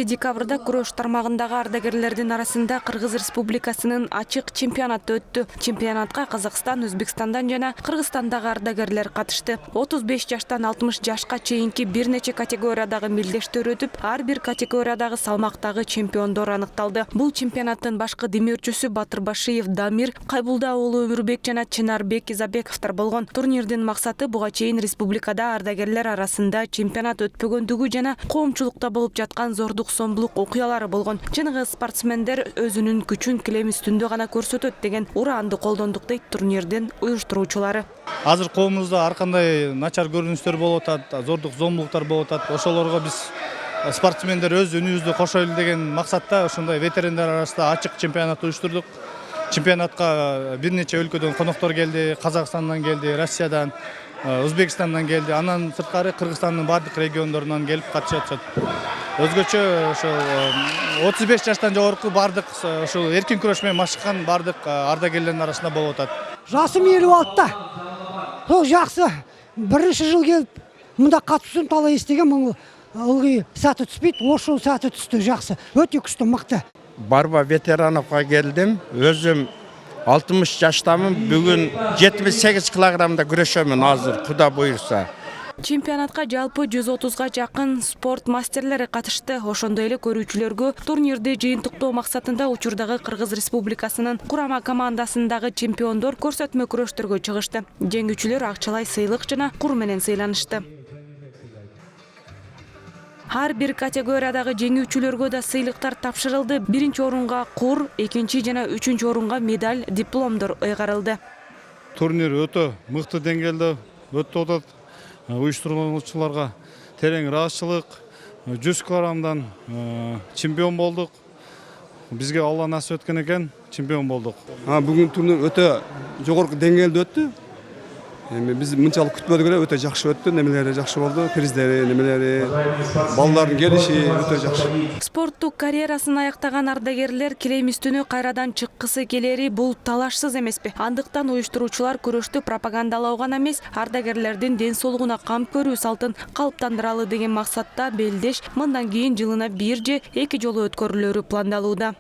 декабрда күрөш тармагындагы ардагерлердин арасында Кыргыз Республикасынын ачык чемпионаты өттү. Чемпионатка Казакстан, Өзбекстандан жана Кыргызстандагы ардагерлер катышты. 35 жаштан 60 жашка чейинки бир нече категориядагы мелдештер өтүп, ар бир категориядагы салмактагы чемпиондор аныкталды. Бул чемпионаттын башкы демөөрчүсү Батырбашиев Дамир, Кайбулда уулу Өмүрбек жана Чынарбек Изабековдор болгон. Турнирдин максаты буга чейин республикада ардагерлер арасында чемпионат өтпөгөндүгү жана коомчулукта болуп жаткан зордук сомдулук окуялары болгон. Чыныгы спортсмендер өзүнүн күчүн килем үстүндө гана көрсөтөт деген ураанды колдондук дейт турнирдин уюштуруучулары. Азыр коомубузда ар кандай начар көрүнүштөр болуп атат, зордук зомбулуктар болуп атат. Ошолорго биз спортсмендер өз үнүбүздү кошойлу деген максатта ошондой ветерандар арасында ачык чемпионат уюштурдук. Чемпионатка бир нече өлкөдөн коноктор келди, Казакстандан келди, Россиядан, Өзбекстандан келди. Андан сырткары Кыргызстандын бардык региондорунан келип катышат. Өзгөчө ошол 35 жаштан жогорку бардык ошол эркин күрөш менен машыккан бардык ардагерлердин арасында болуп атат. Жасым 56-та. Сол жакшы. Биринчи жыл келип мында катышым талай эстеген, муну ылгый саты түспөйт, ошол саты түстү жакшы. Өтө күчтүү, мыкты. Барба ветерановка келдим. Өзүм 60 жаштамын. Бүгүн 78 килограммда күрөшөмүн азыр, Куда буйрса. Чемпионатка жалпы 130га жакын спорт мастерлери катышты. Ошондой эле көрүүчүлөргө турнирди жыйынтыктоо максатында учурдагы Кыргыз Республикасынын курама командасындагы чемпиондор көрсөтмө күрөштөргө чыгышты. Жеңүүчүлөр акчалай сыйлык жана кур менен сыйланышты. Ар бир категориядагы жеңүүчүлөргө да сыйлыктар тапшырылды. Биринчи орунга кур, экинчи жана үчүнчү орунга медаль, дипломдор ыйгарылды. Турнир өтө мыкты деңгээлде өтүп атат. Уюштуруучуларга терең ыраазычылык. 100 килограммдан чемпион болдук. Бизге Алла насип эткен экен, чемпион болдук. Бүгүн турнир өтө жогорку деңгээлде өттү. Biz мынчалык күтпөдүк эле, өтө жакшы өттү, немелери жакшы болду, приздери, немелери, балдардын келиши өтө жакшы. Спорттук карьерасын аяктаган ардагерлер килем үстүнө кайрадан чыккысы келери бул талашсыз эмеспи? Андыктан уюштуруучулар күрөштү пропагандалоо гана эмес, ардагерлердин ден соолугуна камп көрүү салтын калыптандыралы деген максатта белдеш мындан кийин жылына 1 же 2 жолу өткөрүлөрү пландалууда.